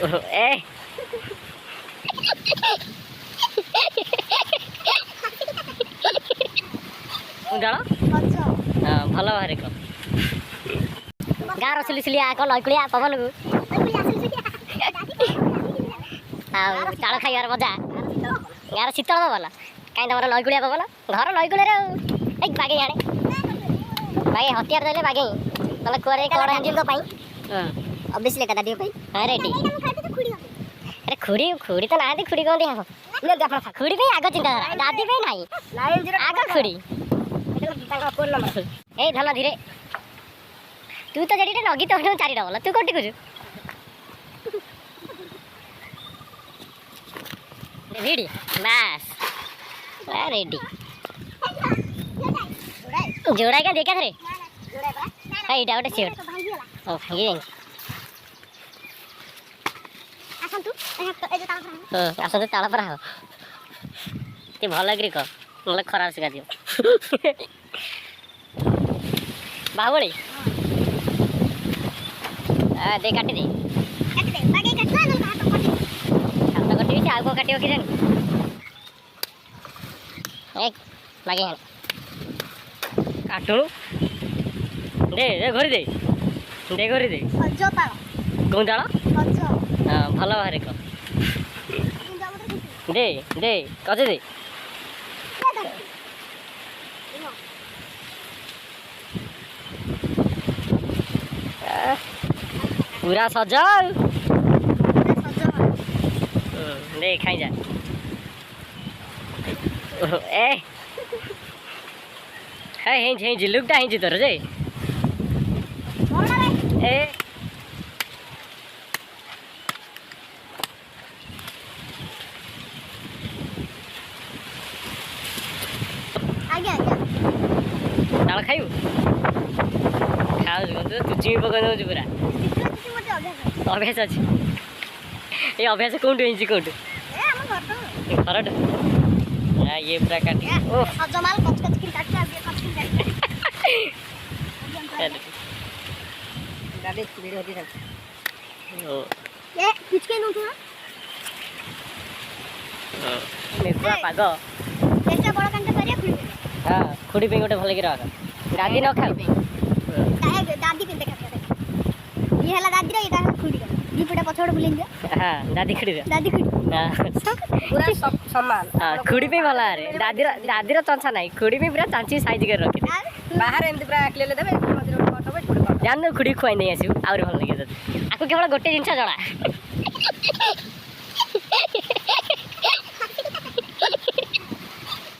ए उंडाଳ ଭଲ ବାହାରେ କହ ଗାଁର ସିଲିସିଲିଆ କହ ଲଇକୁଳିଆ ପବନକୁ ଆଉ ଚାଳ ଖାଇବାର ମଜା ଗାଁର ଶୀତଳ ପବନ କାହିଁ ତମର ଲଇକୁଳିଆ ପବନ ଘର ଲଇକୁଳିଆରେ ଆଉ ଏଇ ବାଗେଇ ଆଣେ ବାଗେଇ ହତିଆର ଦେଲେ ବାଗେଇ ତମେ କୁଆଡ଼େ କଣ ଦାଦିଙ୍କ ପାଇଁ ଅବଭିୟସଲି ଏକା ଦାଦିଙ୍କ ପାଇଁ ହଁ ରେଡ଼ି ଆରେ ଖୁଡ଼ି ଖୁଡ଼ି ତ ନାହାନ୍ତି ଖୁଡ଼ି କ'ଣ ଦିଆ ହବ ଖୁଡ଼ି ପାଇଁ ଆଗ ଚିନ୍ତାଧାରା ଦାଦି ପାଇଁ ନାହିଁ ଆଗ ଖୁଡ଼ି ଏ ଧନ ଧୀରେ ତୁ ତ ଯେଠି ନଗି ତ ଚାରି ଡବଲ ତୁ କୋଉଠି ଖୋଜୁ ରେଡ଼ି ବାସ୍ ରେଡ଼ି जोड़ा क्या देखा थे ଏଇଟା ଗୋଟେ ସିଓର ଓ ଭାଙ୍ଗି ଯାଇ ଆସନ୍ତୁ ତାଳ ପରା ହବ ଟିକେ ଭଲ କିରି କହ ନହେଲେ ଖରାପ ଶିଖା ଦିଅ ବାହୁବଳି ଦେ କାଟିଦେ ହାତ କଟିବି ଆଉ କ'ଣ କାଟିବ କି ଜାଣି ବାଗେଇ ଆଣି କାଟୁଣୁ ଦେ ଘୋରି ଦେ ଘୋରି ଦେ କେଉଁ ତାଳ ହଁ ଭଲ ବାହାରେ କହ ଦେ ଦେ କଚେ ଦେ पूरा सजा दे खाई जा ए हेंज लुकटा हेंज तोर जे ए आगे ताल खाइबु खाऊ तू चुची पकाई दौଛୁ पूरा अभ्यास अच्छी ये अभ्यास कौटू हो कौटू घर ये पूरा काटी पाग हाँ खुड़ी पे गोटे भल कि रख दादी न खाऊ दादी के देखा ये हला दादी रे इटा खुडी दीपटा पछोड़ बुलिन दे हां दादी खुडी दादी खुडी पूरा समान हां खुडी पे भला रे दादी रो चंचा नाही खुडी पे पूरा चांची साइज कर रखी बाहर एमती पूरा क्लियर देबे मधुर फोटो पे खुडी जान खुडी खुआई नहीं आसी आउर भल लगे आकु केवल गोटे जिंस जणा